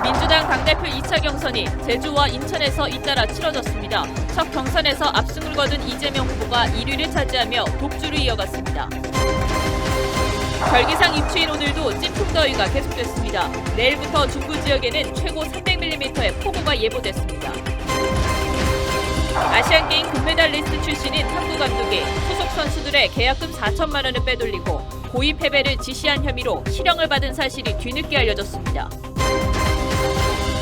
민주당 당대표 2차 경선이 제주와 인천에서 잇따라 치러졌습니다. 첫 경선에서 압승을 거둔 이재명 후보가 1위를 차지하며 독주를 이어갔습니다. 별기상 입추인 오늘도 찜통더위가 계속됐습니다. 내일부터 중부 지역에는 최고 300mm의 폭우가 예보됐습니다. 아시안게임 금메달리스트 출신인 탁구 감독이 소속 선수들의 계약금 4천만 원을 빼돌리고 고의 패배를 지시한 혐의로 실형을 받은 사실이 뒤늦게 알려졌습니다.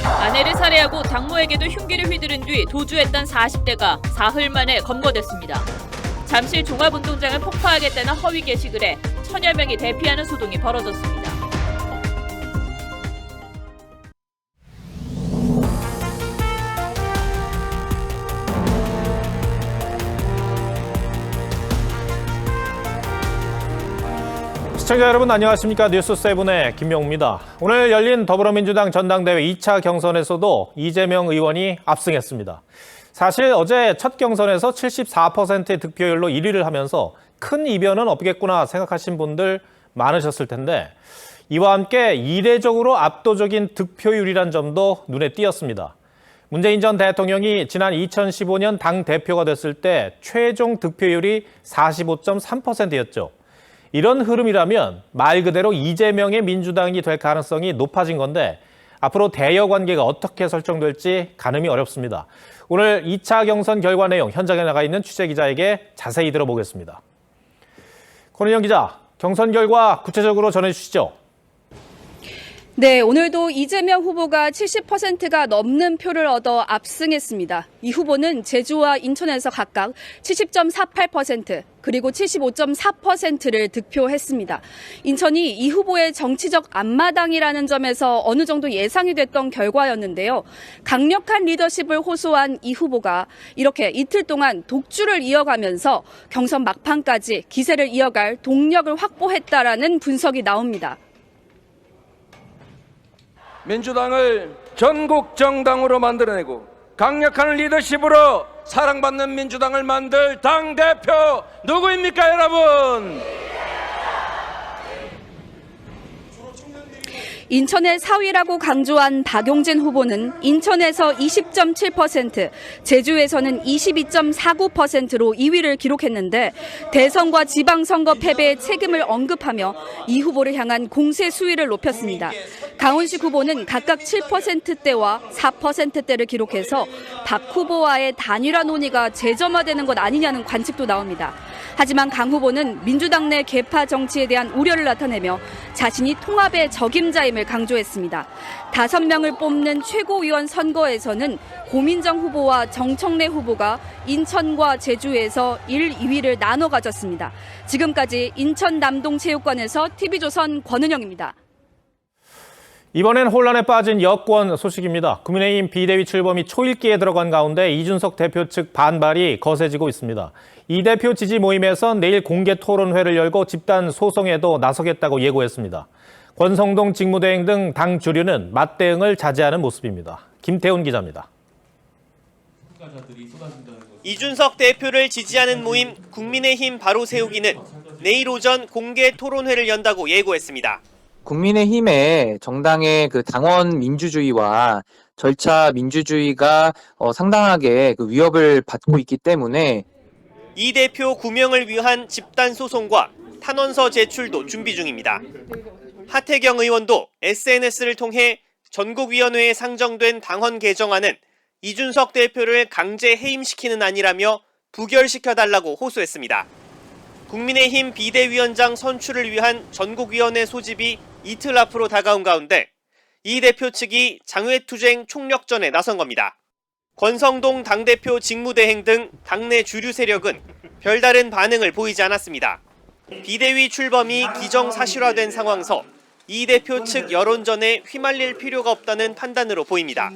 아내를 살해하고 당모에게도 흉기를 휘두른 뒤 도주했던 40대가 사흘 만에 검거됐습니다. 잠실 종합운동장을 폭파하겠다는 허위 게시글에 1000여 명이 대피하는 소동이 벌어졌습니다. 시청자 여러분 안녕하십니까. 뉴스7의 김명우입니다. 오늘 열린 더불어민주당 전당대회 2차 경선에서도 이재명 의원이 압승했습니다. 사실 어제 첫 경선에서 74%의 득표율로 1위를 하면서 큰 이변은 없겠구나 생각하신 분들 많으셨을 텐데 이와 함께 이례적으로 압도적인 득표율이란 점도 눈에 띄었습니다. 문재인 전 대통령이 지난 2015년 당대표가 됐을 때 최종 득표율이 45.3%였죠. 이런 흐름이라면 말 그대로 이재명의 민주당이 될 가능성이 높아진 건데 앞으로 대여 관계가 어떻게 설정될지 가늠이 어렵습니다. 오늘 2차 경선 결과 내용 현장에 나가 있는 취재기자에게 자세히 들어보겠습니다. 권은영 기자, 경선 결과 구체적으로 전해주시죠. 네, 오늘도 이재명 후보가 70%가 넘는 표를 얻어 압승했습니다. 이 후보는 제주와 인천에서 각각 70.48% 그리고 75.4%를 득표했습니다. 인천이 이 후보의 정치적 앞마당이라는 점에서 어느 정도 예상이 됐던 결과였는데요. 강력한 리더십을 호소한 이 후보가 이렇게 이틀 동안 독주를 이어가면서 경선 막판까지 기세를 이어갈 동력을 확보했다라는 분석이 나옵니다. 민주당을 전국 정당으로 만들어내고 강력한 리더십으로 사랑받는 민주당을 만들 당대표 누구입니까, 여러분? 인천의 사위라고 강조한 박용진 후보는 인천에서 20.7%, 제주에서는 22.49%로 2위를 기록했는데 대선과 지방선거 패배의 책임을 언급하며 이 후보를 향한 공세 수위를 높였습니다. 강훈식 후보는 각각 7%대와 4%대를 기록해서 박 후보와의 단일화 논의가 재점화되는 것 아니냐는 관측도 나옵니다. 하지만 강 후보는 민주당 내 계파 정치에 대한 우려를 나타내며 자신이 통합의 적임자임을 강조했습니다. 5명을 뽑는 최고위원 선거에서는 고민정 후보와 정청래 후보가 인천과 제주에서 1, 2위를 나눠 가졌습니다. 지금까지 인천 남동체육관에서 TV조선 권은영입니다. 이번엔 혼란에 빠진 여권 소식입니다. 국민의힘 비대위 출범이 초읽기에 들어간 가운데 이준석 대표 측 반발이 거세지고 있습니다. 이 대표 지지 모임에선 내일 공개 토론회를 열고 집단 소송에도 나서겠다고 예고했습니다. 권성동 직무대행 등 당 주류는 맞대응을 자제하는 모습입니다. 김태훈 기자입니다. 이준석 대표를 지지하는 모임 국민의힘 바로 세우기는 내일 오전 공개 토론회를 연다고 예고했습니다. 국민의힘의 정당의 그 당원 민주주의와 절차 민주주의가 상당하게 그 위협을 받고 있기 때문에 이 대표 구명을 위한 집단 소송과 탄원서 제출도 준비 중입니다. 하태경 의원도 SNS를 통해 전국위원회에 상정된 당헌 개정안은 이준석 대표를 강제 해임시키는 안이라며 부결시켜달라고 호소했습니다. 국민의힘 비대위원장 선출을 위한 전국위원회 소집이 이틀 앞으로 다가온 가운데 이 대표 측이 장외투쟁 총력전에 나선 겁니다. 권성동 당대표 직무대행 등 당내 주류 세력은 별다른 반응을 보이지 않았습니다. 비대위 출범이 기정사실화된 상황서 이 대표 측 여론전에 휘말릴 필요가 없다는 판단으로 보입니다.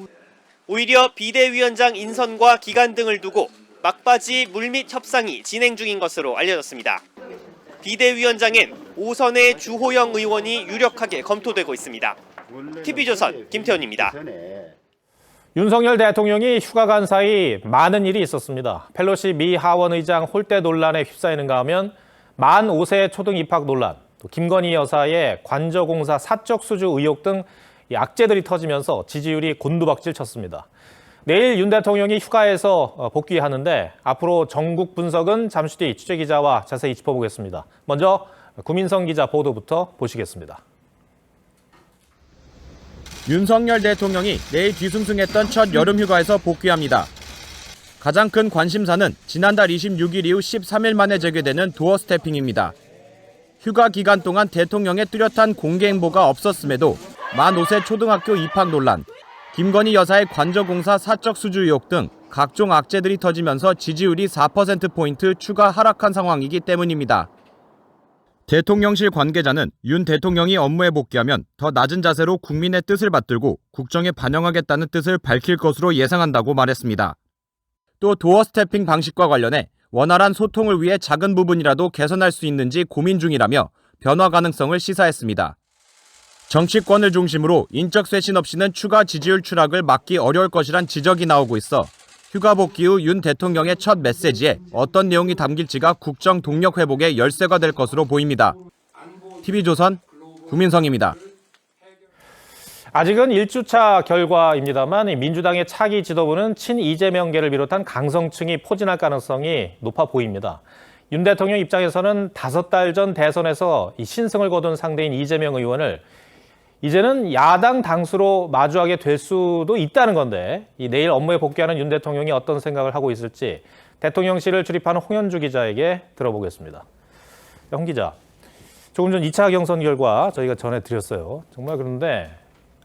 오히려 비대위원장 인선과 기간 등을 두고 막바지 물밑 협상이 진행 중인 것으로 알려졌습니다. 비대위원장엔 5선의 주호영 의원이 유력하게 검토되고 있습니다. TV조선 김태훈입니다. 윤석열 대통령이 휴가 간 사이 많은 일이 있었습니다. 펠로시 미 하원 의장 홀대 논란에 휩싸이는가 하면 만 5세 초등 입학 논란, 또 김건희 여사의 관저공사 사적 수주 의혹 등 이 악재들이 터지면서 지지율이 곤두박질 쳤습니다. 내일 윤 대통령이 휴가에서 복귀하는데 앞으로 전국 분석은 잠시 뒤 취재기자와 자세히 짚어보겠습니다. 먼저 구민성 기자 보도부터 보시겠습니다. 윤석열 대통령이 내일 뒤숭숭했던 첫 여름휴가에서 복귀합니다. 가장 큰 관심사는 지난달 26일 이후 13일 만에 재개되는 도어 스태핑입니다. 휴가 기간 동안 대통령의 뚜렷한 공개 행보가 없었음에도 만 5세 초등학교 입학 논란, 김건희 여사의 관저공사 사적 수주 의혹 등 각종 악재들이 터지면서 지지율이 4%포인트 추가 하락한 상황이기 때문입니다. 대통령실 관계자는 윤 대통령이 업무에 복귀하면 더 낮은 자세로 국민의 뜻을 받들고 국정에 반영하겠다는 뜻을 밝힐 것으로 예상한다고 말했습니다. 또 도어 스태핑 방식과 관련해 원활한 소통을 위해 작은 부분이라도 개선할 수 있는지 고민 중이라며 변화 가능성을 시사했습니다. 정치권을 중심으로 인적 쇄신 없이는 추가 지지율 추락을 막기 어려울 것이란 지적이 나오고 있어 휴가 복귀 후 윤 대통령의 첫 메시지에 어떤 내용이 담길지가 국정 동력 회복의 열쇠가 될 것으로 보입니다. TV조선 구민성입니다. 아직은 1주차 결과입니다만 민주당의 차기 지도부는 친 이재명계를 비롯한 강성층이 포진할 가능성이 높아 보입니다. 윤 대통령 입장에서는 5달 전 대선에서 신승을 거둔 상대인 이재명 의원을 이제는 야당 당수로 마주하게 될 수도 있다는 건데 내일 업무에 복귀하는 윤 대통령이 어떤 생각을 하고 있을지 대통령실을 출입하는 홍현주 기자에게 들어보겠습니다. 홍 기자, 조금 전 2차 경선 결과 저희가 전해드렸어요. 정말 그런데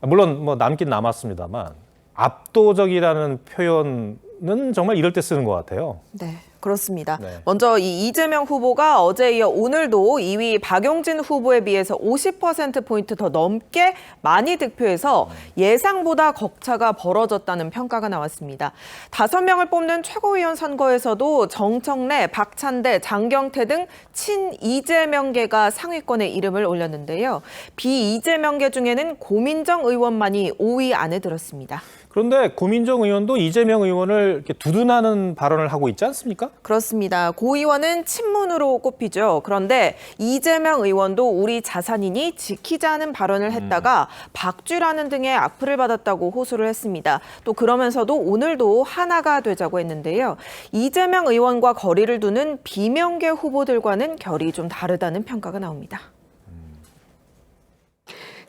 물론 남긴 남았습니다만 압도적이라는 표현은 정말 이럴 때 쓰는 것 같아요. 네, 그렇습니다. 네. 먼저 이 이재명 후보가 어제 이어 오늘도 2위 박용진 후보에 비해서 50%포인트 더 넘게 많이 득표해서 예상보다 격차가 벌어졌다는 평가가 나왔습니다. 5명을 뽑는 최고위원 선거에서도 정청래, 박찬대, 장경태 등 친이재명계가 상위권에 이름을 올렸는데요. 비이재명계 중에는 고민정 의원만이 5위 안에 들었습니다. 그런데 고민정 의원도 이재명 의원을 이렇게 두둔하는 발언을 하고 있지 않습니까? 그렇습니다. 고 의원은 친문으로 꼽히죠. 그런데 이재명 의원도 우리 자산이니 지키자는 발언을 했다가 박쥐라는 등의 악플을 받았다고 호소를 했습니다. 또 그러면서도 오늘도 하나가 되자고 했는데요. 이재명 의원과 거리를 두는 비명계 후보들과는 결이 좀 다르다는 평가가 나옵니다.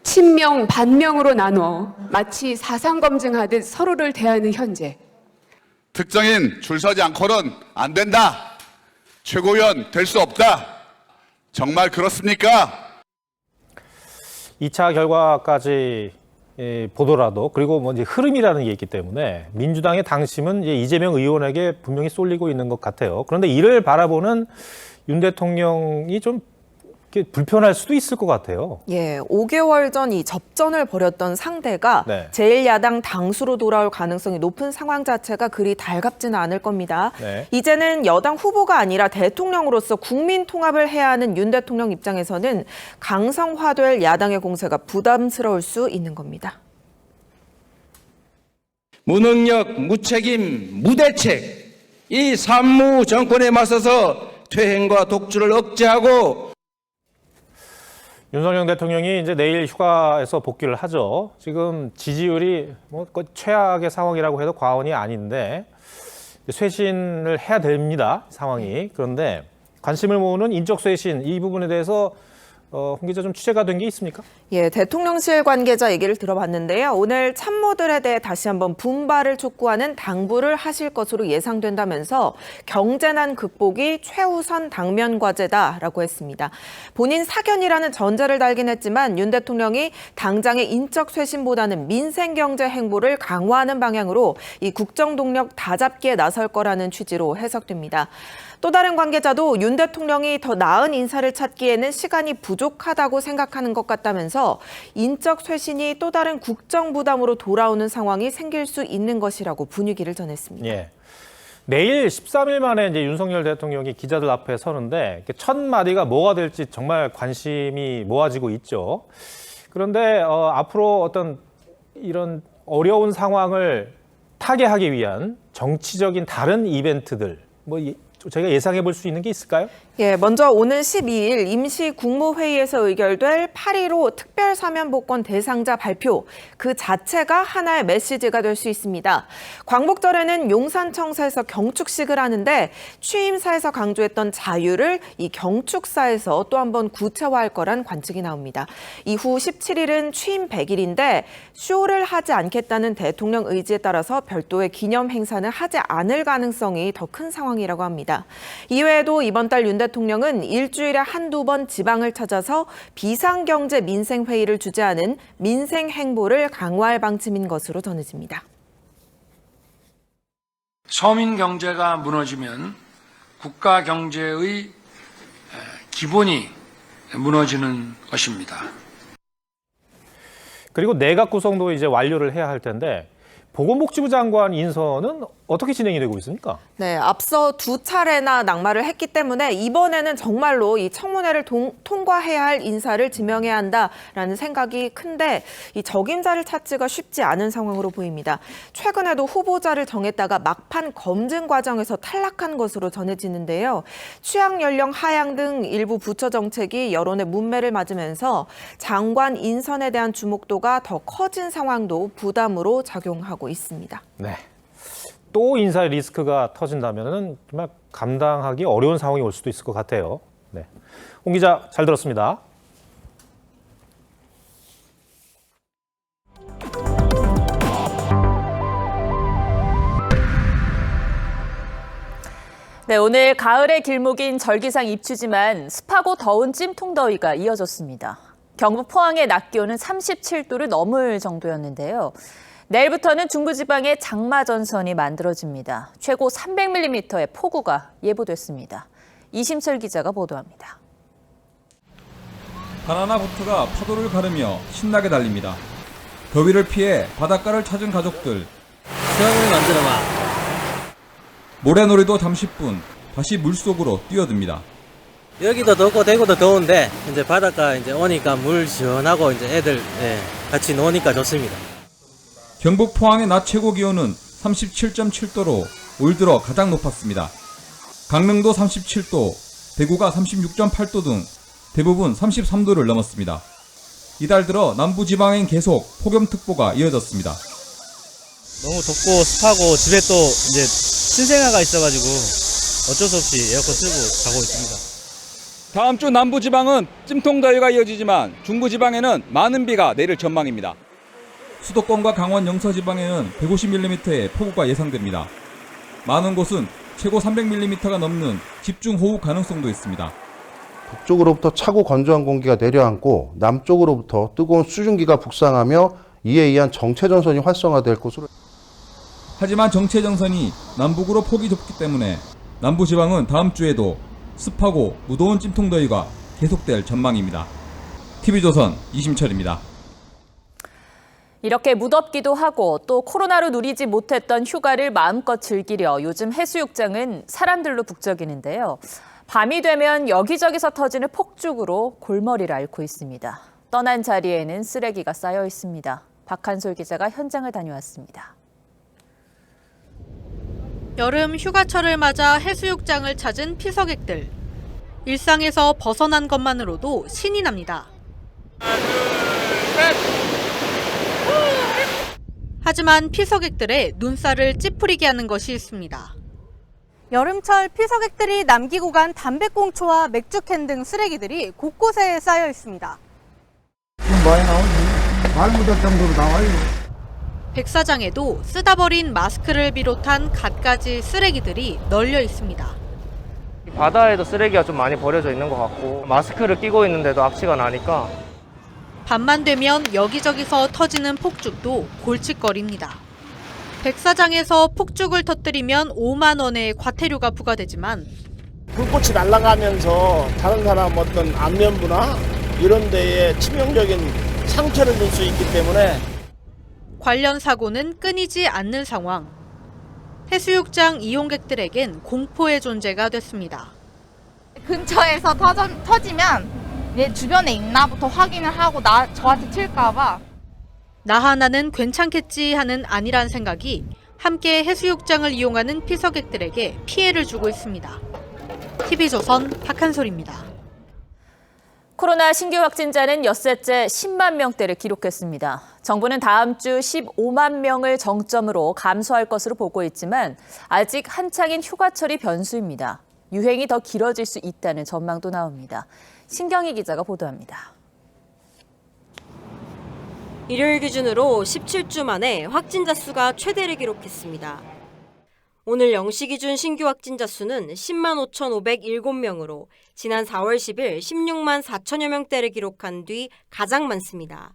친명, 반명으로 나눠 마치 사상검증하듯 서로를 대하는 현재. 특정인 줄 서지 않고는 안 된다. 최고위원 될 수 없다. 정말 그렇습니까? 2차 결과까지 보더라도 그리고 이제 흐름이라는 게 있기 때문에 민주당의 당심은 이제 이재명 의원에게 분명히 쏠리고 있는 것 같아요. 그런데 이를 바라보는 윤 대통령이 좀 불편할 수도 있을 것 같아요. 예, 5개월 전 이 접전을 벌였던 상대가 네. 제1야당 당수로 돌아올 가능성이 높은 상황 자체가 그리 달갑지는 않을 겁니다. 네. 이제는 여당 후보가 아니라 대통령으로서 국민 통합을 해야 하는 윤 대통령 입장에서는 강성화될 야당의 공세가 부담스러울 수 있는 겁니다. 무능력, 무책임, 무대책, 이 산무 정권에 맞서서 퇴행과 독주를 억제하고 윤석열 대통령이 이제 내일 휴가에서 복귀를 하죠. 지금 지지율이 최악의 상황이라고 해도 과언이 아닌데 쇄신을 해야 됩니다. 상황이. 그런데 관심을 모으는 인적 쇄신 이 부분에 대해서 홍 기자 좀 취재가 된 게 있습니까? 예, 대통령실 관계자 얘기를 들어봤는데요. 오늘 참모들에 대해 다시 한번 분발을 촉구하는 당부를 하실 것으로 예상된다면서 경제난 극복이 최우선 당면 과제다라고 했습니다. 본인 사견이라는 전제를 달긴 했지만 윤 대통령이 당장의 인적 쇄신보다는 민생 경제 행보를 강화하는 방향으로 이 국정 동력 다잡기에 나설 거라는 취지로 해석됩니다. 또 다른 관계자도 윤 대통령이 더 나은 인사를 찾기에는 시간이 부족하다고 생각하는 것 같다면서 인적 쇄신이 또 다른 국정 부담으로 돌아오는 상황이 생길 수 있는 것이라고 분위기를 전했습니다. 예. 내일 13일 만에 이제 윤석열 대통령이 기자들 앞에 서는데 첫 마디가 뭐가 될지 정말 관심이 모아지고 있죠. 그런데 앞으로 어떤 이런 어려운 상황을 타개하기 위한 정치적인 다른 이벤트들 저희가 예상해 볼 수 있는 게 있을까요? 예, 먼저 오는 12일 임시국무회의에서 의결될 8.15 특별사면복권 대상자 발표, 그 자체가 하나의 메시지가 될 수 있습니다. 광복절에는 용산청사에서 경축식을 하는데 취임사에서 강조했던 자유를 이 경축사에서 또 한 번 구체화할 거란 관측이 나옵니다. 이후 17일은 취임 100일인데 쇼를 하지 않겠다는 대통령 의지에 따라서 별도의 기념 행사는 하지 않을 가능성이 더 큰 상황이라고 합니다. 이외에도 이번 달 윤 대통령은 일주일에 한두 번 지방을 찾아서 비상경제 민생회의를 주재하는 민생행보를 강화할 방침인 것으로 전해집니다. 서민 경제가 무너지면 국가 경제의 기본이 무너지는 것입니다. 그리고 내각 구성도 이제 완료를 해야 할 텐데 보건복지부 장관 인선은 어떻게 진행이 되고 있습니까? 네, 앞서 2차례나 낙마를 했기 때문에 이번에는 정말로 이 청문회를 통과해야 할 인사를 지명해야 한다라는 생각이 큰데 이 적임자를 찾기가 쉽지 않은 상황으로 보입니다. 최근에도 후보자를 정했다가 막판 검증 과정에서 탈락한 것으로 전해지는데요. 취약 연령 하향 등 일부 부처 정책이 여론의 문매를 맞으면서 장관 인선에 대한 주목도가 더 커진 상황도 부담으로 작용하고 있습니다. 네. 또 인사 리스크가 터진다면 정말 감당하기 어려운 상황이 올 수도 있을 것 같아요. 네. 홍 기자, 잘 들었습니다. 네, 오늘 가을의 길목인 절기상 입추지만 습하고 더운 찜통더위가 이어졌습니다. 경북 포항의 낮 기온은 37도를 넘을 정도였는데요. 내일부터는 중부지방에 장마전선이 만들어집니다. 최고 300mm의 폭우가 예보됐습니다. 이심철 기자가 보도합니다. 바나나 보트가 파도를 가르며 신나게 달립니다. 더위를 피해 바닷가를 찾은 가족들. 수영을 만들어봐. 모래놀이도 잠시뿐 다시 물속으로 뛰어듭니다. 여기도 덥고 대구도 더운데 이제 바닷가 이제 오니까 물 시원하고 이제 애들 같이 노니까 좋습니다. 경북 포항의 낮 최고 기온은 37.7도로 올 들어 가장 높았습니다. 강릉도 37도, 대구가 36.8도 등 대부분 33도를 넘었습니다. 이달 들어 남부지방엔 계속 폭염특보가 이어졌습니다. 너무 덥고 습하고 집에 또 이제 신생아가 있어가지고 어쩔 수 없이 에어컨 틀고 자고 있습니다. 다음 주 남부지방은 찜통더위가 이어지지만 중부지방에는 많은 비가 내릴 전망입니다. 수도권과 강원 영서지방에는 150mm의 폭우가 예상됩니다. 많은 곳은 최고 300mm가 넘는 집중호우 가능성도 있습니다. 북쪽으로부터 차고 건조한 공기가 내려앉고 남쪽으로부터 뜨거운 수증기가 북상하며 이에 의한 정체전선이 활성화될 것으로. 하지만 정체전선이 남북으로 폭이 좁기 때문에 남부지방은 다음 주에도 습하고 무더운 찜통더위가 계속될 전망입니다. TV조선 이심철입니다. 이렇게 무덥기도 하고 또 코로나로 누리지 못했던 휴가를 마음껏 즐기려 요즘 해수욕장은 사람들로 북적이는데요. 밤이 되면 여기저기서 터지는 폭죽으로 골머리를 앓고 있습니다. 떠난 자리에는 쓰레기가 쌓여 있습니다. 박한솔 기자가 현장을 다녀왔습니다. 여름 휴가철을 맞아 해수욕장을 찾은 피서객들. 일상에서 벗어난 것만으로도 신이 납니다. 하지만 피서객들의 눈살을 찌푸리게 하는 것이 있습니다. 여름철 피서객들이 남기고 간 담배꽁초와 맥주캔 등 쓰레기들이 곳곳에 쌓여 있습니다. 많이 나오지. 말 못할 정도로 나와요. 백사장에도 쓰다 버린 마스크를 비롯한 갖가지 쓰레기들이 널려 있습니다. 바다에도 쓰레기가 좀 많이 버려져 있는 것 같고 마스크를 끼고 있는데도 악취가 나니까. 밤만 되면 여기저기서 터지는 폭죽도 골칫거리입니다. 백사장에서 폭죽을 터뜨리면 5만 원의 과태료가 부과되지만 불꽃이 날아가면서 다른 사람 어떤 안면부나 이런 데에 치명적인 상처를 줄 수 있기 때문에 관련 사고는 끊이지 않는 상황. 해수욕장 이용객들에겐 공포의 존재가 됐습니다. 근처에서 터지면 얘 주변에 있나부터 확인을 하고 저한테 튈까 봐. 나 하나는 괜찮겠지 하는 안일한 생각이 함께 해수욕장을 이용하는 피서객들에게 피해를 주고 있습니다. TV조선 박한솔입니다. 코로나 신규 확진자는 엿새째 10만 명대를 기록했습니다. 정부는 다음 주 15만 명을 정점으로 감소할 것으로 보고 있지만 아직 한창인 휴가철이 변수입니다. 유행이 더 길어질 수 있다는 전망도 나옵니다. 신경희 기자가 보도합니다. 일요일 기준으로 17주 만에 확진자 수가 최대를 기록했습니다. 오늘 0시 기준 신규 확진자 수는 10만 5,507명으로 지난 4월 10일 16만 4천여 명대를 기록한 뒤 가장 많습니다.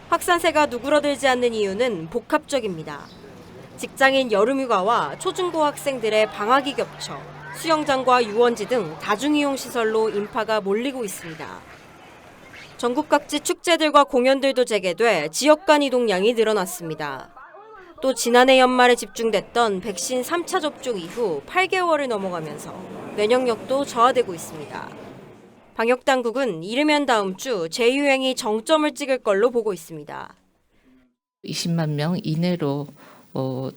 확산세가 누그러들지 않는 이유는 복합적입니다. 직장인 여름휴가와 초중고 학생들의 방학이 겹쳐 수영장과 유원지 등 다중이용시설로 인파가 몰리고 있습니다. 전국 각지 축제들과 공연들도 재개돼 지역 간 이동량이 늘어났습니다. 또 지난해 연말에 집중됐던 백신 3차 접종 이후 8개월을 넘어가면서 면역력도 저하되고 있습니다. 방역당국은 이르면 다음 주 재유행이 정점을 찍을 걸로 보고 있습니다. 20만 명 이내로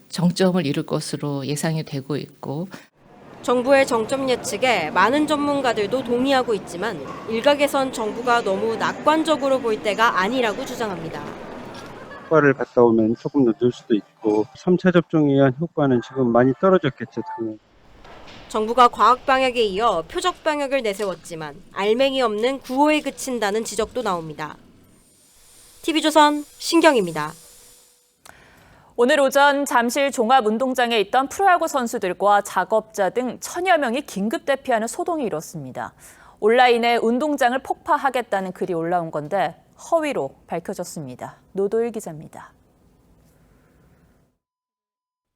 정점을 이룰 것으로 예상이 되고 있고 정부의 정점 예측에 많은 전문가들도 동의하고 있지만 일각에선 정부가 너무 낙관적으로 볼 때가 아니라고 주장합니다. 효과를 갔다 오면 조금 더 늘 수도 있고 3차 접종에 의한 효과는 지금 많이 떨어졌겠죠, 당연히. 정부가 과학 방역에 이어 표적 방역을 내세웠지만 알맹이 없는 구호에 그친다는 지적도 나옵니다. TV조선 신경입니다. 오늘 오전 잠실 종합운동장에 있던 프로야구 선수들과 작업자 등 1000여 명이 긴급 대피하는 소동이 일었습니다. 온라인에 운동장을 폭파하겠다는 글이 올라온 건데 허위로 밝혀졌습니다. 노도일 기자입니다.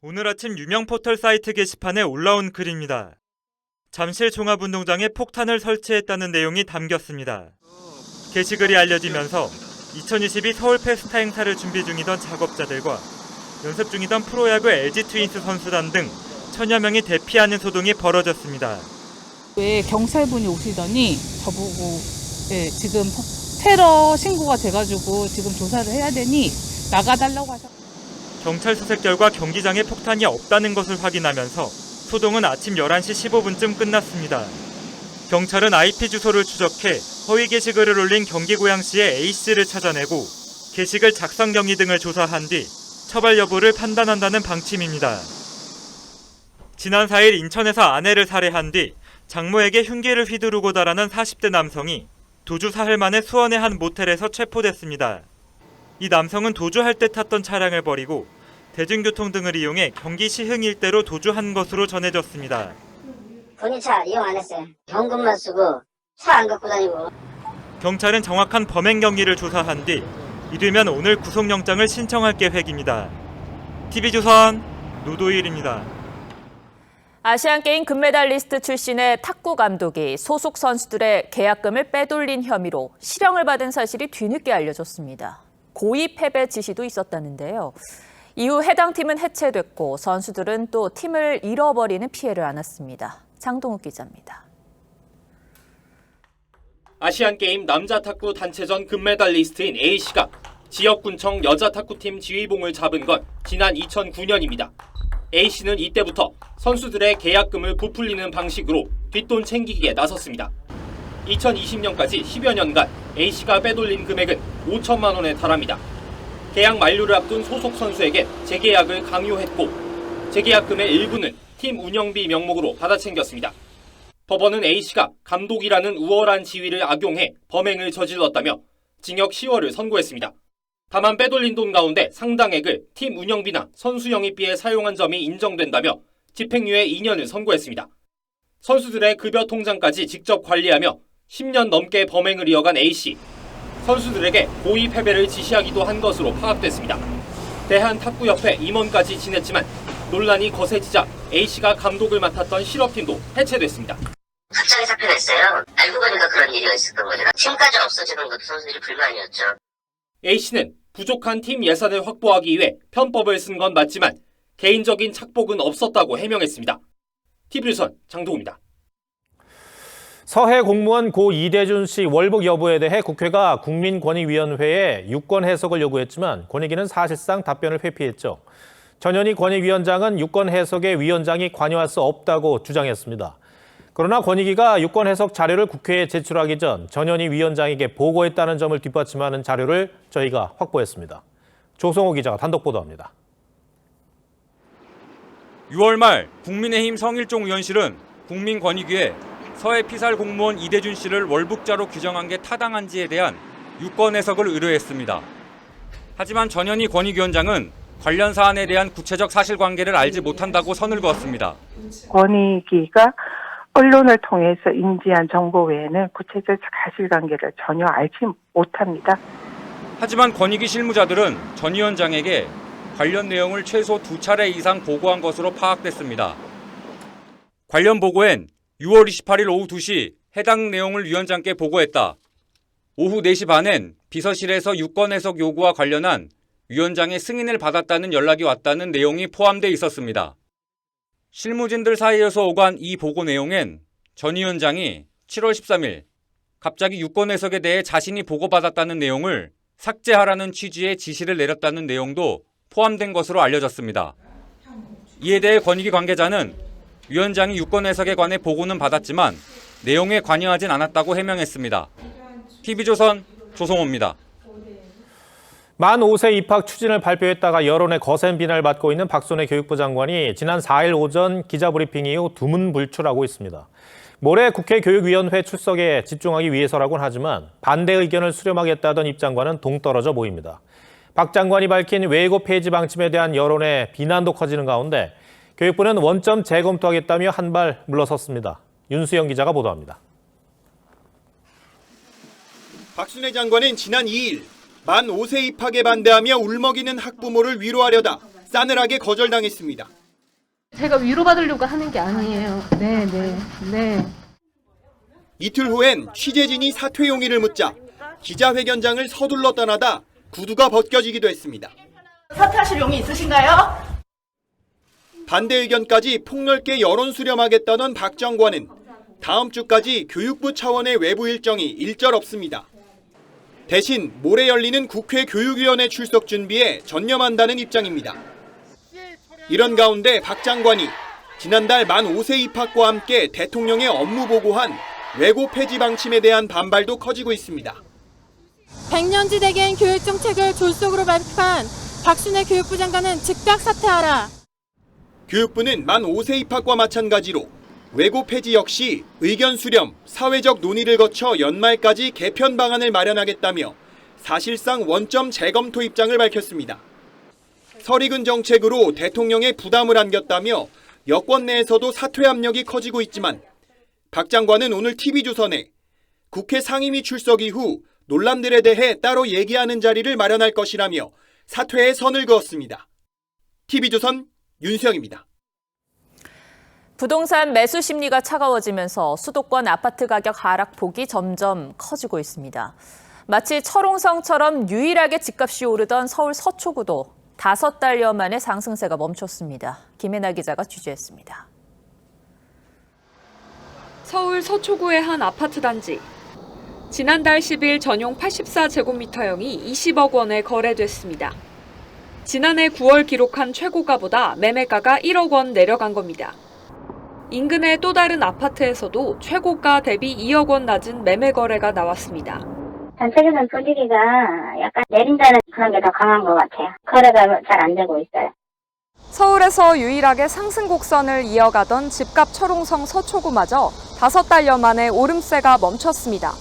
오늘 아침 유명 포털 사이트 게시판에 올라온 글입니다. 잠실 종합운동장에 폭탄을 설치했다는 내용이 담겼습니다. 게시글이 알려지면서 2022 서울 페스타 행사를 준비 중이던 작업자들과 연습 중이던 프로야구 LG 트윈스 선수단 등 1000여 명이 대피하는 소동이 벌어졌습니다. 왜 경찰분이 오시더니 저보고 지금 테러 신고가 돼가지고 지금 조사를 해야 되니 나가달라고 하셨어요. 경찰 수색 결과 경기장에 폭탄이 없다는 것을 확인하면서 소동은 아침 11시 15분쯤 끝났습니다. 경찰은 IP 주소를 추적해 허위 게시글을 올린 경기고양시의 A씨를 찾아내고 게시글 작성 경위 등을 조사한 뒤 처벌 여부를 판단한다는 방침입니다. 지난 4일 인천에서 아내를 살해한 뒤 장모에게 흉기를 휘두르고 달아난 40대 남성이 도주 사흘 만에 수원의 한 모텔에서 체포됐습니다. 이 남성은 도주할 때 탔던 차량을 버리고 대중교통 등을 이용해 경기 시흥 일대로 도주한 것으로 전해졌습니다. 본인 차 이용 안 했어요. 현금만 쓰고 차 안 갖고 다니고. 경찰은 정확한 범행 경위를 조사한 뒤 이르면 오늘 구속영장을 신청할 계획입니다. TV조선 노도일입니다. 아시안게임 금메달리스트 출신의 탁구 감독이 소속 선수들의 계약금을 빼돌린 혐의로 실형을 받은 사실이 뒤늦게 알려졌습니다. 고의 패배 지시도 있었다는데요. 이후 해당 팀은 해체됐고 선수들은 또 팀을 잃어버리는 피해를 안았습니다. 장동욱 기자입니다. 아시안게임 남자 탁구 단체전 금메달리스트인 A씨가 지역군청 여자 탁구팀 지휘봉을 잡은 건 지난 2009년입니다. A씨는 이때부터 선수들의 계약금을 부풀리는 방식으로 뒷돈 챙기기에 나섰습니다. 2020년까지 10여 년간 A씨가 빼돌린 금액은 5천만 원에 달합니다. 계약 만료를 앞둔 소속 선수에게 재계약을 강요했고 재계약금의 일부는 팀 운영비 명목으로 받아챙겼습니다. 법원은 A씨가 감독이라는 우월한 지위를 악용해 범행을 저질렀다며 징역 10월을 선고했습니다. 다만 빼돌린 돈 가운데 상당액을 팀 운영비나 선수 영입비에 사용한 점이 인정된다며 집행유예 2년을 선고했습니다. 선수들의 급여 통장까지 직접 관리하며 10년 넘게 범행을 이어간 A씨. 선수들에게 고의 패배를 지시하기도 한 것으로 파악됐습니다. 대한탁구협회 임원까지 지냈지만 논란이 거세지자 A씨가 감독을 맡았던 실업팀도 해체됐습니다. 갑자기 사표냈어요. 알고 보니까 그런 일이 있었던 거죠. 팀까지 없어지는 것도 선수들이 불만이었죠. A씨는 부족한 팀 예산을 확보하기 위해 편법을 쓴 건 맞지만 개인적인 착복은 없었다고 해명했습니다. TV조선 장동우입니다. 서해 공무원 고 이대준 씨 월북 여부에 대해 국회가 국민권익위원회에 유권 해석을 요구했지만 권익위는 사실상 답변을 회피했죠. 전현희 권익위원장은 유권 해석에 위원장이 관여할 수 없다고 주장했습니다. 그러나 권익위가 유권 해석 자료를 국회에 제출하기 전 전현희 위원장에게 보고했다는 점을 뒷받침하는 자료를 저희가 확보했습니다. 조성호 기자가 단독 보도합니다. 6월 말 국민의힘 성일종 의원실은 국민권익위에 서해 피살 공무원 이대준 씨를 월북자로 규정한 게 타당한지에 대한 유권 해석을 의뢰했습니다. 하지만 전현희 권익위원장은 관련 사안에 대한 구체적 사실관계를 알지 못한다고 선을 그었습니다. 권익위가 언론을 통해서 인지한 정보 외에는 구체적 사실관계를 전혀 알지 못합니다. 하지만 권익위 실무자들은 전 위원장에게 관련 내용을 최소 2차례 이상 보고한 것으로 파악됐습니다. 관련 보고엔 6월 28일 오후 2시 해당 내용을 위원장께 보고했다. 오후 4시 반엔 비서실에서 유권 해석 요구와 관련한 위원장의 승인을 받았다는 연락이 왔다는 내용이 포함돼 있었습니다. 실무진들 사이에서 오간 이 보고 내용엔 전 위원장이 7월 13일 갑자기 유권 해석에 대해 자신이 보고받았다는 내용을 삭제하라는 취지의 지시를 내렸다는 내용도 포함된 것으로 알려졌습니다. 이에 대해 권익위 관계자는 위원장이 유권 해석에 관해 보고는 받았지만 내용에 관여하진 않았다고 해명했습니다. TV조선 조성호입니다. 만 5세 입학 추진을 발표했다가 여론의 거센 비난을 받고 있는 박순애 교육부 장관이 지난 4일 오전 기자브리핑 이후 두문불출하고 있습니다. 모레 국회 교육위원회 출석에 집중하기 위해서라고는 하지만 반대 의견을 수렴하겠다던 입장과는 동떨어져 보입니다. 박 장관이 밝힌 외고 폐지 방침에 대한 여론의 비난도 커지는 가운데 교육부는 원점 재검토하겠다며 한 발 물러섰습니다. 윤수영 기자가 보도합니다. 박순애 장관은 지난 2일 만 5세 입학에 반대하며 울먹이는 학부모를 위로하려다 싸늘하게 거절당했습니다. 제가 위로받으려고 하는 게 아니에요. 네. 이틀 후엔 취재진이 사퇴 용의를 묻자 기자회견장을 서둘러 떠나다 구두가 벗겨지기도 했습니다. 사퇴하실 용의 있으신가요? 반대 의견까지 폭넓게 여론 수렴하겠다던 박 장관은 다음 주까지 교육부 차원의 외부 일정이 일절 없습니다. 대신 모레 열리는 국회 교육위원회 출석 준비에 전념한다는 입장입니다. 이런 가운데 박 장관이 지난달 만 5세 입학과 함께 대통령에 업무 보고한 외고 폐지 방침에 대한 반발도 커지고 있습니다. 100년지대계인 교육정책을 졸속으로 발표한 박순애 교육부 장관은 즉각 사퇴하라. 교육부는 만 5세 입학과 마찬가지로 외고 폐지 역시 의견 수렴, 사회적 논의를 거쳐 연말까지 개편 방안을 마련하겠다며 사실상 원점 재검토 입장을 밝혔습니다. 설익은 정책으로 대통령의 부담을 안겼다며 여권 내에서도 사퇴 압력이 커지고 있지만 박 장관은 오늘 TV조선에 국회 상임위 출석 이후 논란들에 대해 따로 얘기하는 자리를 마련할 것이라며 사퇴에 선을 그었습니다. TV조선 윤수영입니다. 부동산 매수 심리가 차가워지면서 수도권 아파트 가격 하락폭이 점점 커지고 있습니다. 마치 철옹성처럼 유일하게 집값이 오르던 서울 서초구도 5달여 만에 상승세가 멈췄습니다. 김혜나 기자가 취재했습니다. 서울 서초구의 한 아파트 단지. 지난달 10일 전용 84제곱미터형이 20억 원에 거래됐습니다. 지난해 9월 기록한 최고가보다 매매가가 1억 원 내려간 겁니다. 인근의 또 다른 아파트에서도 최고가 대비 2억 원 낮은 매매 거래가 나왔습니다. 전체적인 분위기가 약간 내린다는 그런 게 더 강한 것 같아요. 거래가 잘 안 되고 있어요. 서울에서 유일하게 상승 곡선을 이어가던 집값 철옹성 서초구마저 5달여 만에 오름세가 멈췄습니다.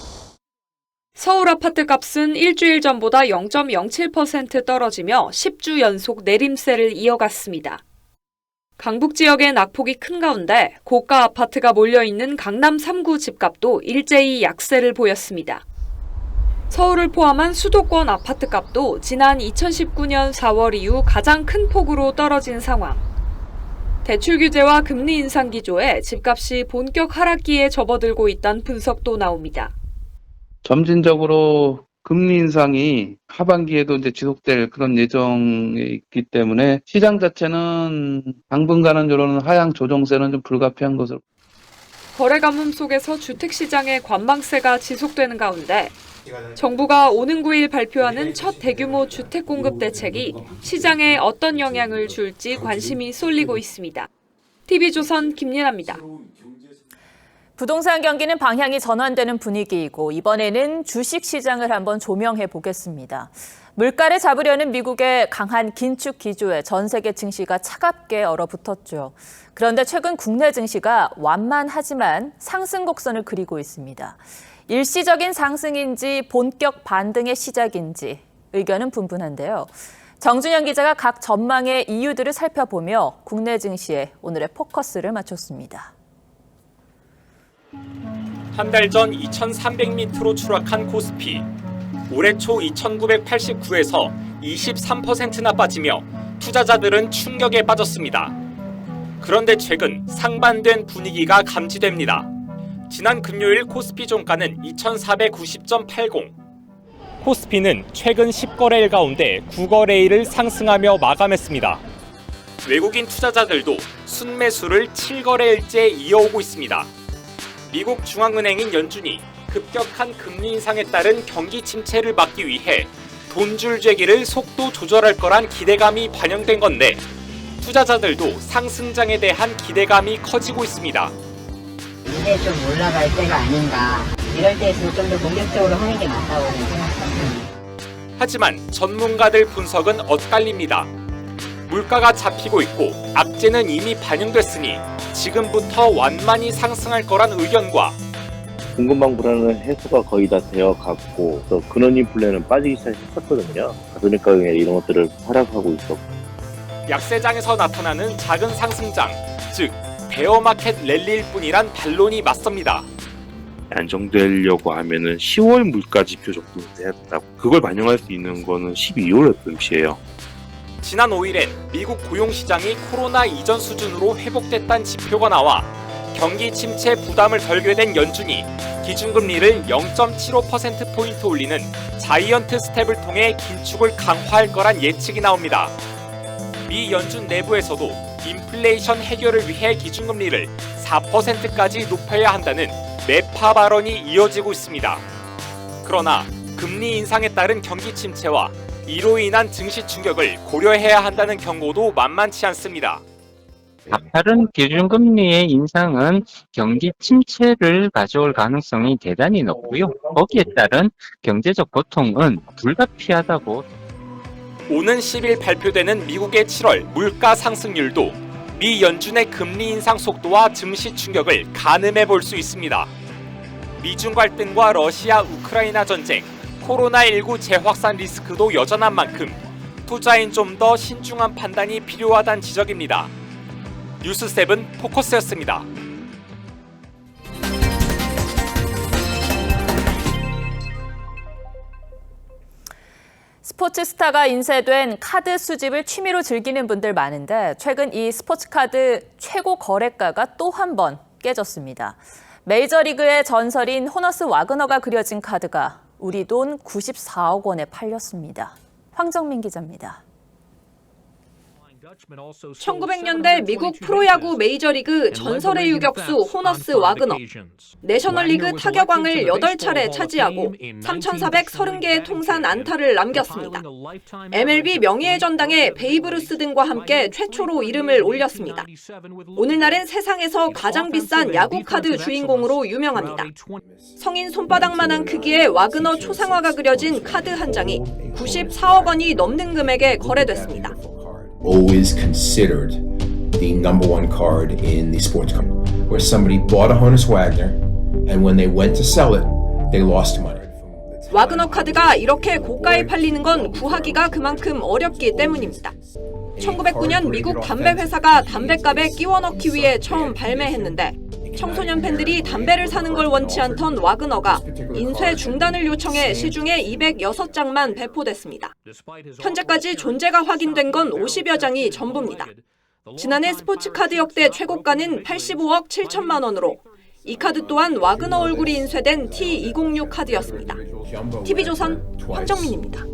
서울 아파트 값은 일주일 전보다 0.07% 떨어지며 10주 연속 내림세를 이어갔습니다. 강북 지역의 낙폭이 큰 가운데 고가 아파트가 몰려있는 강남 3구 집값도 일제히 약세를 보였습니다. 서울을 포함한 수도권 아파트값도 지난 2019년 4월 이후 가장 큰 폭으로 떨어진 상황. 대출 규제와 금리 인상 기조에 집값이 본격 하락기에 접어들고 있다는 분석도 나옵니다. 점진적으로 금리 인상이 하반기에도 이제 지속될 그런 예정이 있기 때문에 시장 자체는 당분간은 이런 하향 조정세는 좀 불가피한 것으로. 거래 가뭄 속에서 주택시장의 관망세가 지속되는 가운데 정부가 오는 9일 발표하는 첫 대규모 주택 공급 대책이 시장에 어떤 영향을 줄지 관심이 쏠리고 있습니다. TV조선 김예나입니다. 부동산 경기는 방향이 전환되는 분위기이고 이번에는 주식시장을 한번 조명해 보겠습니다. 물가를 잡으려는 미국의 강한 긴축 기조에 전 세계 증시가 차갑게 얼어붙었죠. 그런데 최근 국내 증시가 완만하지만 상승 곡선을 그리고 있습니다. 일시적인 상승인지 본격 반등의 시작인지 의견은 분분한데요. 정준영 기자가 각 전망의 이유들을 살펴보며 국내 증시에 오늘의 포커스를 맞췄습니다. 한 달 전 2,300m로 추락한 코스피. 올해 초 2,989에서 23%나 빠지며 투자자들은 충격에 빠졌습니다. 그런데 최근 상반된 분위기가 감지됩니다. 지난 금요일 코스피 종가는 2,490.80. 코스피는 최근 10거래일 가운데 9거래일을 상승하며 마감했습니다. 외국인 투자자들도 순매수를 7거래일째 이어오고 있습니다. 미국 중앙은행인 연준이 급격한 금리 인상에 따른 경기 침체를 막기 위해 돈줄 재기를 속도 조절할 거란 기대감이 반영된 건데 투자자들도 상승장에 대한 기대감이 커지고 있습니다. 이제 좀 올라갈 때가 아닌가. 이럴 때일수록 좀 더 공격적으로 하는 게 맞다고 생각합니다. 하지만 전문가들 분석은 엇갈립니다. 물가가 잡히고 있고 악재는 이미 반영됐으니 지금부터 완만히 상승할 거란 의견과 공급망 불안은 해소가 거의 다 되어갔고 또 근원인플레는 빠지기 시작했었거든요. 가솔린 가격이나 이런 것들을 하락하고 있었고 약세장에서 나타나는 작은 상승장, 즉 베어마켓 랠리일 뿐이란 반론이 맞섭니다. 안정되려고 하면은 10월 물가 지표 정도 돼야 된다고. 그걸 반영할 수 있는 거는 12월 FOMC예요. 지난 5일엔 미국 고용시장이 코로나 이전 수준으로 회복됐다는 지표가 나와 경기 침체 부담을 덜게 된 연준이 기준금리를 0.75%포인트 올리는 자이언트 스텝을 통해 긴축을 강화할 거란 예측이 나옵니다. 미 연준 내부에서도 인플레이션 해결을 위해 기준금리를 4%까지 높여야 한다는 매파 발언이 이어지고 있습니다. 그러나 금리 인상에 따른 경기 침체와 이로 인한 증시 충격을 고려해야 한다는 경고도 만만치 않습니다. 가파른 기준금리의 인상은 경기 침체를 가져올 가능성이 대단히 높고요. 거기에 따른 경제적 고통은 불가피하다고. 오는 10일 발표되는 미국의 7월 물가 상승률도 미 연준의 금리 인상 속도와 증시 충격을 가늠해 볼 수 있습니다. 미중 갈등과 러시아 우크라이나 전쟁, 코로나19 재확산 리스크도 여전한 만큼 투자인 좀 더 신중한 판단이 필요하다는 지적입니다. 뉴스7 포커스였습니다. 스포츠 스타가 인쇄된 카드 수집을 취미로 즐기는 분들 많은데 최근 이 스포츠 카드 최고 거래가가 또 한 번 깨졌습니다. 메이저리그의 전설인 호너스 와그너가 그려진 카드가 우리 돈 94억 원에 팔렸습니다. 황정민 기자입니다. 1900년대 미국 프로야구 메이저리그 전설의 유격수 호너스 와그너. 내셔널리그 타격왕을 8차례 차지하고 3,430개의 통산 안타를 남겼습니다. MLB 명예의 전당에 베이브루스 등과 함께 최초로 이름을 올렸습니다. 오늘날은 세상에서 가장 비싼 야구 카드 주인공으로 유명합니다. 성인 손바닥만한 크기의 와그너 초상화가 그려진 카드 한 장이 94억 원이 넘는 금액에 거래됐습니다. Always considered the number one card in the sports card, where somebody bought a Honus Wagner, and when they went to sell it, they lost money. 와그너 카드가 이렇게 고가에 팔리는 건 구하기가 그만큼 어렵기 때문입니다. 1909년 미국 담배 회사가 담배값에 끼워 넣기 위해 처음 발매했는데 청소년 팬들이 담배를 사는 걸 원치 않던 와그너가 인쇄 중단을 요청해 시중에 206장만 배포됐습니다. 현재까지 존재가 확인된 건 50여 장이 전부입니다. 지난해 스포츠카드 역대 최고가는 85억 7천만 원으로 이 카드 또한 와그너 얼굴이 인쇄된 T206 카드였습니다. TV조선 황정민입니다.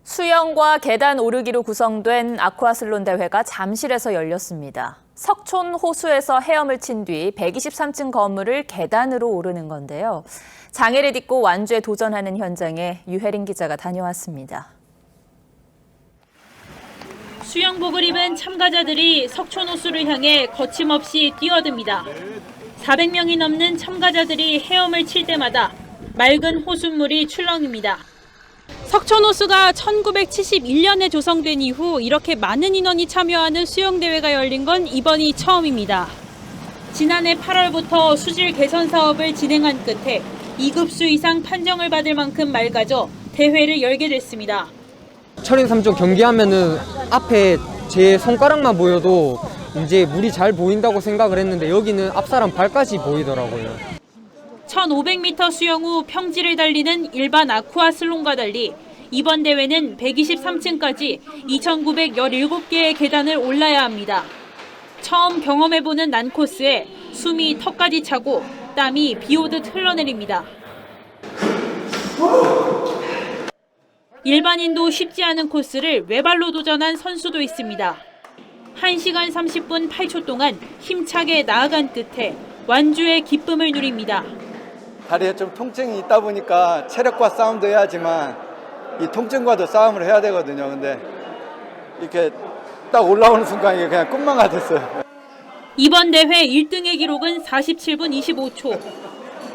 수영과 계단 오르기로 구성된 아쿠아슬론 대회가 잠실에서 열렸습니다. 석촌 호수에서 헤엄을 친 뒤 123층 건물을 계단으로 오르는 건데요. 장애를 딛고 완주에 도전하는 현장에 유혜린 기자가 다녀왔습니다. 수영복을 입은 참가자들이 석촌 호수를 향해 거침없이 뛰어듭니다. 400명이 넘는 참가자들이 헤엄을 칠 때마다 맑은 호숫물이 출렁입니다. 석촌호수가 1971년에 조성된 이후 이렇게 많은 인원이 참여하는 수영대회가 열린 건 이번이 처음입니다. 지난해 8월부터 수질 개선 사업을 진행한 끝에 2급수 이상 판정을 받을 만큼 맑아져 대회를 열게 됐습니다. 철인 3종 경기하면은 앞에 제 손가락만 보여도 이제 물이 잘 보인다고 생각을 했는데 여기는 앞사람 발까지 보이더라고요. 1500m 수영 후 평지를 달리는 일반 아쿠아 슬론과 달리 이번 대회는 123층까지 2917개의 계단을 올라야 합니다. 처음 경험해보는 난코스에 숨이 턱까지 차고 땀이 비 오듯 흘러내립니다. 일반인도 쉽지 않은 코스를 외발로 도전한 선수도 있습니다. 1시간 30분 8초 동안 힘차게 나아간 끝에 완주의 기쁨을 누립니다. 다리에 좀 통증이 있다 보니까 체력과 싸움도 해야지만 이 통증과도 싸움을 해야 되거든요. 근데 이렇게 딱 올라오는 순간 이게 그냥 꿈만 같았어요. 이번 대회 1등의 기록은 47분 25초.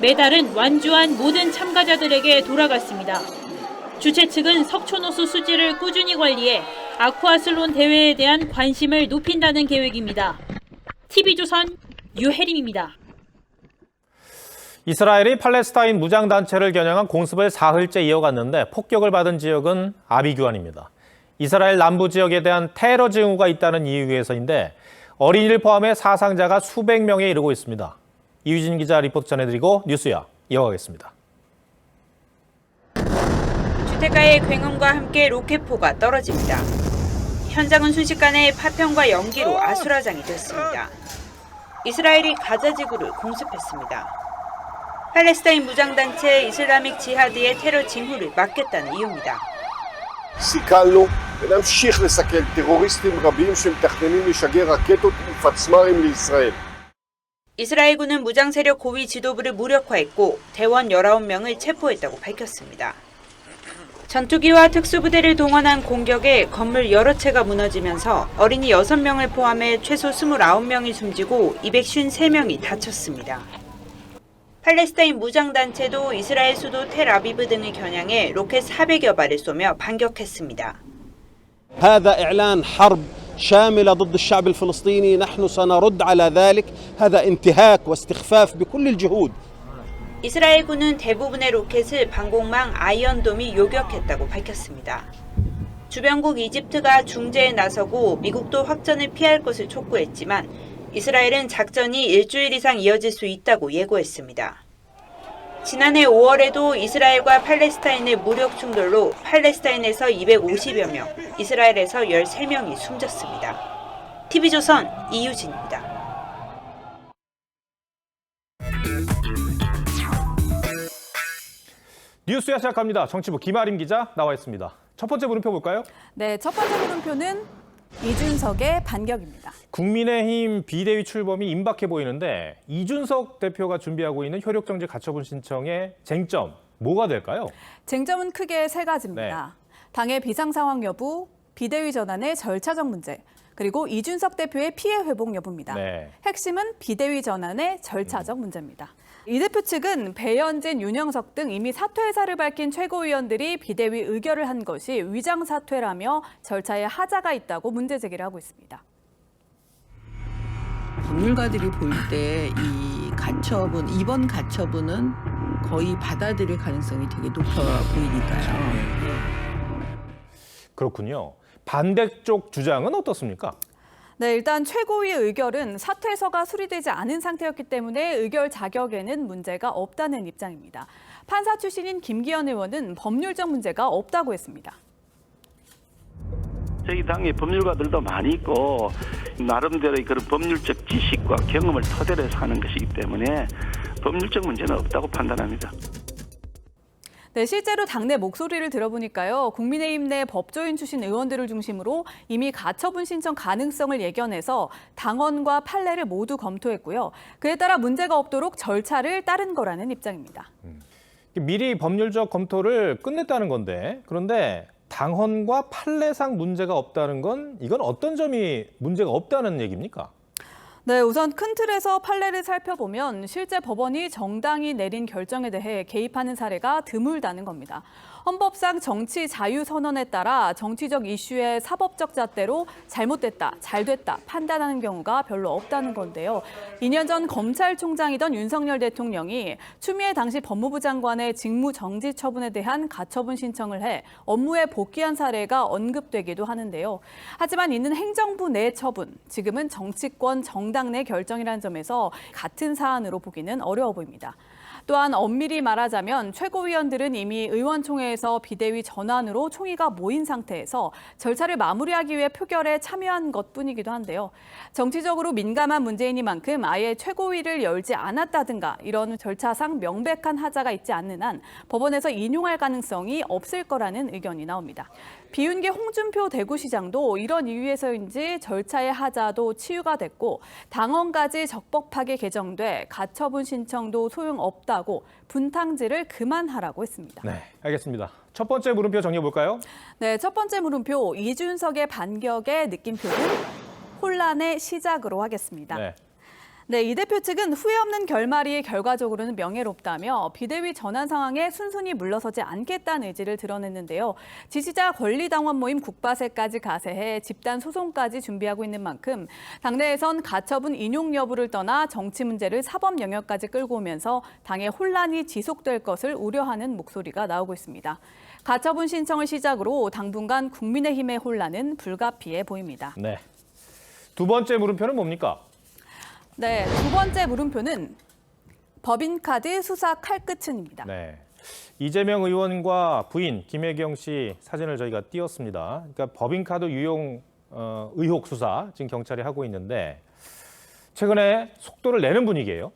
메달은 완주한 모든 참가자들에게 돌아갔습니다. 주최 측은 석촌호수 수질을 꾸준히 관리해 아쿠아슬론 대회에 대한 관심을 높인다는 계획입니다. TV조선 유혜림입니다. 이스라엘이 팔레스타인 무장단체를 겨냥한 공습을 사흘째 이어갔는데 폭격을 받은 지역은 아비규환입니다. 이스라엘 남부 지역에 대한 테러 징후가 있다는 이유에서인데 어린이를 포함해 사상자가 수백 명에 이르고 있습니다. 이유진 기자 리포트 전해드리고 뉴스야 이어가겠습니다. 주택가에 굉음과 함께 로켓포가 떨어집니다. 현장은 순식간에 파편과 연기로 아수라장이 됐습니다. 이스라엘이 가자 지구를 공습했습니다. 팔레스타인 무장단체 이슬라믹 지하드의 테러 징후를 막겠다는 이유입니다. סיכלנו ונמשיך לסכל טרוריסטים רבים שמתכננים לשגר רקטות ופצמ"רים לישראל. 이스라엘군은 무장 세력 고위 지도부를 무력화했고 대원 19명을 체포했다고 밝혔습니다. 전투기와 특수부대를 동원한 공격에 건물 여러 채가 무너지면서 어린이 6명을 포함해 최소 29명이 숨지고 253명이 다쳤습니다. 팔레스타인 무장단체도 이스라엘 수도 텔아비브 등을 겨냥해 로켓 400여 발을 쏘며 반격했습니다. هذا إعلان حرب شاملة ضد الشعب الفلسطيني نحن سنرد على ذلك هذا انتهاك واستخفاف بكل الجهود. 이스라엘군은 대부분의 로켓을 방공망 아이언돔이 요격했다고 밝혔습니다. 주변국 이집트가 중재에 나서고 미국도 확전을 피할 것을 촉구했지만 이스라엘은 작전이 일주일 이상 이어질 수 있다고 예고했습니다. 지난해 5월에도 이스라엘과 팔레스타인의 무력 충돌로 팔레스타인에서 250여 명, 이스라엘에서 13명이 숨졌습니다. TV조선 이유진입니다. 뉴스야 시작합니다. 정치부 김아림 기자 나와 있습니다. 첫 번째 물음표 볼까요? 네, 첫 번째 물음표는 이준석의 반격입니다. 국민의힘 비대위 출범이 임박해 보이는데 이준석 대표가 준비하고 있는 효력정지 가처분 신청의 쟁점 뭐가 될까요? 쟁점은 크게 세 가지입니다. 당의 비상상황 여부, 비대위 전환의 절차적 문제, 그리고 이준석 대표의 피해 회복 여부입니다. 핵심은 비대위 전환의 절차적 문제입니다. 이 대표 측은 배현진, 윤영석 등 이미 사퇴 의사를 밝힌 최고위원들이 비대위 의결을 한 것이 위장 사퇴라며 절차에 하자가 있다고 문제 제기를 하고 있습니다. 법률가들이 볼 때 이 가처분, 이번 가처분은 거의 받아들일 가능성이 되게 높아 보이니까요. 그렇군요. 반대쪽 주장은 어떻습니까? 네, 일단 최고위 의결은 사퇴서가 수리되지 않은 상태였기 때문에 의결 자격에는 문제가 없다는 입장입니다. 판사 출신인 김기현 의원은 법률적 문제가 없다고 했습니다. 저희 당의 법률가들도 많이 있고 나름대로의 그런 법률적 지식과 경험을 토대로 해서 하는 것이기 때문에 법률적 문제는 없다고 판단합니다. 네, 실제로 당내 목소리를 들어보니까요. 국민의힘 내 법조인 출신 의원들을 중심으로 이미 가처분 신청 가능성을 예견해서 당원과 판례를 모두 검토했고요. 그에 따라 문제가 없도록 절차를 따른 거라는 입장입니다. 미리 법률적 검토를 끝냈다는 건데 그런데 당헌과 판례상 문제가 없다는 건 이건 어떤 점이 문제가 없다는 얘기입니까? 네, 우선 큰 틀에서 판례를 살펴보면 실제 법원이 정당이 내린 결정에 대해 개입하는 사례가 드물다는 겁니다. 헌법상 정치 자유 선언에 따라 정치적 이슈의 사법적 잣대로 잘못됐다, 잘됐다 판단하는 경우가 별로 없다는 건데요. 2년 전 검찰총장이던 윤석열 대통령이 추미애 당시 법무부 장관의 직무 정지 처분에 대한 가처분 신청을 해 업무에 복귀한 사례가 언급되기도 하는데요. 하지만 이는 행정부 내 처분, 지금은 정치권 정당 내 결정이라는 점에서 같은 사안으로 보기는 어려워 보입니다. 또한 엄밀히 말하자면 최고위원들은 이미 의원총회에서 비대위 전환으로 총의가 모인 상태에서 절차를 마무리하기 위해 표결에 참여한 것뿐이기도 한데요. 정치적으로 민감한 문제이니만큼 아예 최고위를 열지 않았다든가 이런 절차상 명백한 하자가 있지 않는 한 법원에서 인용할 가능성이 없을 거라는 의견이 나옵니다. 비윤계 홍준표 대구시장도 이런 이유에서인지 절차의 하자도 치유가 됐고 당헌까지 적법하게 개정돼 가처분 신청도 소용없다고 분탕질을 그만하라고 했습니다. 네, 알겠습니다. 첫 번째 물음표 정리해볼까요? 네, 첫 번째 물음표 이준석의 반격의 느낌표는 혼란의 시작으로 하겠습니다. 네, 이 대표 측은 후회 없는 결말이 결과적으로는 명예롭다며 비대위 전환 상황에 순순히 물러서지 않겠다는 의지를 드러냈는데요. 지지자 권리당원 모임 국바세까지 가세해 집단 소송까지 준비하고 있는 만큼 당내에선 가처분 인용 여부를 떠나 정치 문제를 사법 영역까지 끌고 오면서 당의 혼란이 지속될 것을 우려하는 목소리가 나오고 있습니다. 가처분 신청을 시작으로 당분간 국민의힘의 혼란은 불가피해 보입니다. 네. 두 번째 물음표는 뭡니까? 네, 두 번째 물음표는 법인카드 수사 칼끝은입니다. 네, 이재명 의원과 부인 김혜경 씨 사진을 저희가 띄웠습니다. 그러니까 법인카드 유용 의혹 수사 지금 경찰이 하고 있는데 최근에 속도를 내는 분위기예요.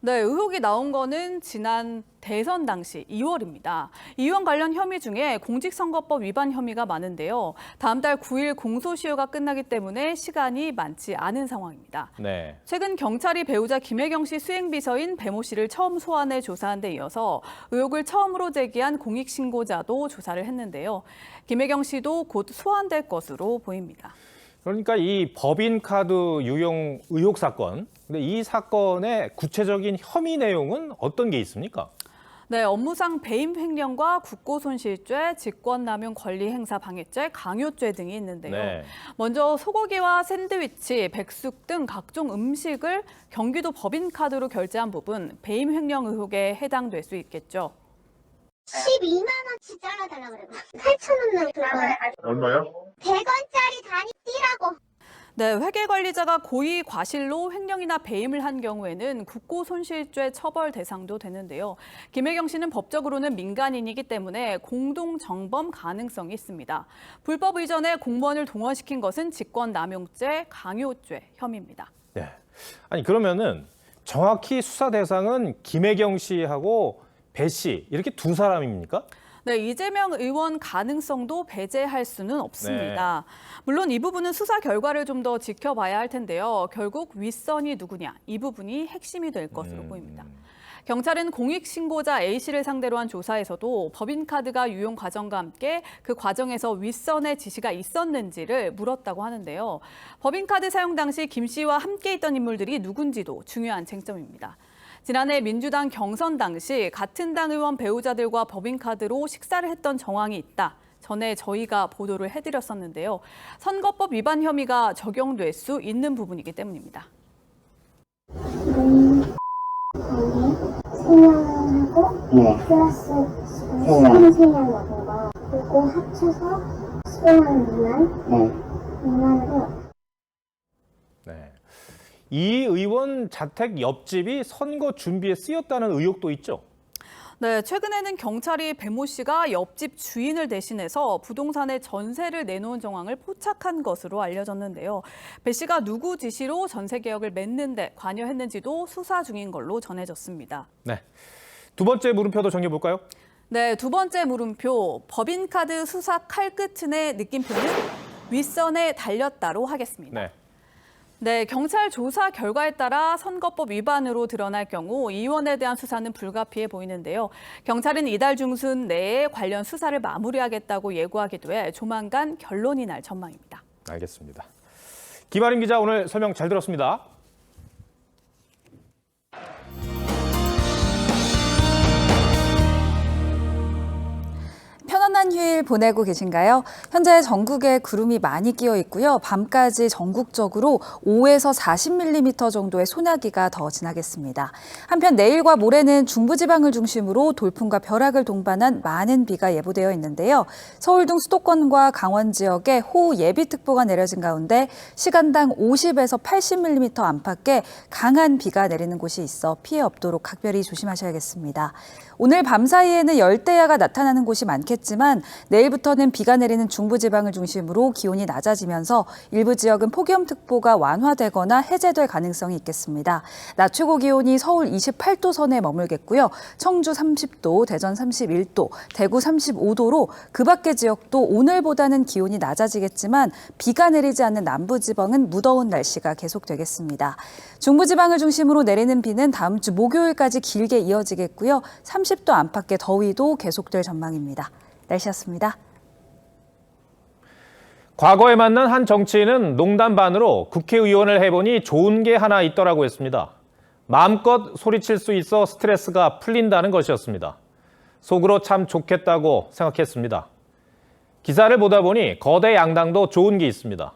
네, 의혹이 나온 거는 지난 대선 당시 2월입니다. 이 의원 관련 혐의 중에 공직선거법 위반 혐의가 많은데요. 다음 달 9일 공소시효가 끝나기 때문에 시간이 많지 않은 상황입니다. 네. 최근 경찰이 배우자 김혜경 씨 수행비서인 배모 씨를 처음 소환해 조사한 데 이어서 의혹을 처음으로 제기한 공익신고자도 조사를 했는데요. 김혜경 씨도 곧 소환될 것으로 보입니다. 그러니까 이 법인카드 유용 의혹 사건, 근데 이 사건의 구체적인 혐의 내용은 어떤 게 있습니까? 네, 업무상 배임 횡령과 국고손실죄, 직권남용 권리행사 방해죄, 강요죄 등이 있는데요. 네. 먼저 소고기와 샌드위치, 백숙 등 각종 음식을 경기도 법인카드로 결제한 부분, 배임 횡령 의혹에 해당될 수 있겠죠. 12만 원치 잘라달라고 그래요. 8,000원 들어가요. 얼마요? 100원짜리 단위 띄라고. 네, 회계관리자가 고의 과실로 횡령이나 배임을 한 경우에는 국고손실죄 처벌 대상도 되는데요. 김혜경 씨는 법적으로는 민간인이기 때문에 공동정범 가능성이 있습니다. 불법 이전에 공무원을 동원시킨 것은 직권남용죄, 강요죄 혐의입니다. 네. 아니 그러면은 정확히 수사 대상은 김혜경 씨하고 배 씨 이렇게 두 사람입니까? 네, 이재명 의원 가능성도 배제할 수는 없습니다. 물론 이 부분은 수사 결과를 좀 더 지켜봐야 할 텐데요. 결국 윗선이 누구냐, 이 부분이 핵심이 될 것으로 보입니다. 경찰은 공익신고자 A씨를 상대로 한 조사에서도 법인카드가 유용 과정과 함께 그 과정에서 윗선의 지시가 있었는지를 물었다고 하는데요. 법인카드 사용 당시 김 씨와 함께 있던 인물들이 누군지도 중요한 쟁점입니다. 지난해 민주당 경선 당시 같은 당 의원 배우자들과 법인카드로 식사를 했던 정황이 있다. 전에 저희가 보도를 해드렸었는데요. 선거법 위반 혐의가 적용될 수 있는 부분이기 때문입니다. 생명하고 플러스 수생생명 먹은 거 그리고 합쳐서 10만 미만으로. 네. 이 의원 자택 옆집이 선거 준비에 쓰였다는 의혹도 있죠. 네, 최근에는 경찰이 배모 씨가 옆집 주인을 대신해서 부동산에 전세를 내놓은 정황을 포착한 것으로 알려졌는데요. 배 씨가 누구 지시로 전세 계약을 맺는 데 관여했는지도 수사 중인 걸로 전해졌습니다. 네. 두 번째 물음표도 정해볼까요? 네, 두 번째 물음표. 법인카드 수사 칼끝의 느낌표는 윗선에 달렸다로 하겠습니다. 네. 네, 경찰 조사 결과에 따라 선거법 위반으로 드러날 경우 이 의원에 대한 수사는 불가피해 보이는데요. 경찰은 이달 중순 내에 관련 수사를 마무리하겠다고 예고하기도 해 조만간 결론이 날 전망입니다. 알겠습니다. 김아림 기자 오늘 설명 잘 들었습니다. 평안한 휴일 보내고 계신가요? 현재 전국에 구름이 많이 끼어 있고요. 밤까지 전국적으로 5에서 40mm 정도의 소나기가 더 지나겠습니다. 한편 내일과 모레는 중부지방을 중심으로 돌풍과 벼락을 동반한 많은 비가 예보되어 있는데요. 서울 등 수도권과 강원 지역에 호우 예비특보가 내려진 가운데 시간당 50에서 80mm 안팎의 강한 비가 내리는 곳이 있어 피해 없도록 각별히 조심하셔야겠습니다. 오늘 밤 사이에는 열대야가 나타나는 곳이 많겠지만 내일부터는 비가 내리는 중부지방을 중심으로 기온이 낮아지면서 일부 지역은 폭염특보가 완화되거나 해제될 가능성이 있겠습니다. 낮 최고 기온이 서울 28도 선에 머물겠고요. 청주 30도, 대전 31도, 대구 35도로 그 밖의 지역도 오늘보다는 기온이 낮아지겠지만 비가 내리지 않는 남부지방은 무더운 날씨가 계속되겠습니다. 중부지방을 중심으로 내리는 비는 다음 주 목요일까지 길게 이어지겠고요. 30도 안팎의 더위도 계속될 전망입니다. 날씨였습니다. 과거에 만난 한 정치인은 농담 반으로 국회의원을 해보니 좋은 게 하나 있더라고 했습니다. 마음껏 소리칠 수 있어 스트레스가 풀린다는 것이었습니다. 속으로 참 좋겠다고 생각했습니다. 기사를 보다 보니 거대 양당도 좋은 게 있습니다.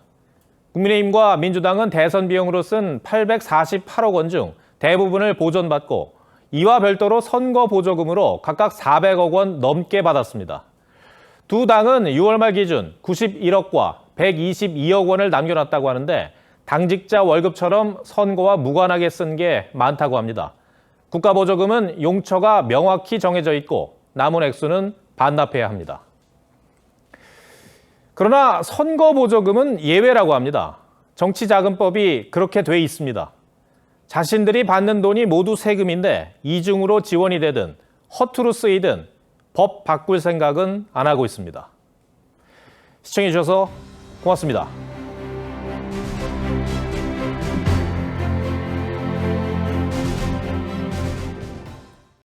국민의힘과 민주당은 대선 비용으로 쓴 848억 원 중 대부분을 보전받고 이와 별도로 선거 보조금으로 각각 400억 원 넘게 받았습니다. 두 당은 6월 말 기준 91억과 122억 원을 남겨놨다고 하는데 당직자 월급처럼 선거와 무관하게 쓴 게 많다고 합니다. 국가 보조금은 용처가 명확히 정해져 있고 남은 액수는 반납해야 합니다. 그러나 선거 보조금은 예외라고 합니다. 정치자금법이 그렇게 돼 있습니다. 자신들이 받는 돈이 모두 세금인데 이중으로 지원이 되든 허투루 쓰이든 법 바꿀 생각은 안 하고 있습니다. 시청해 주셔서 고맙습니다.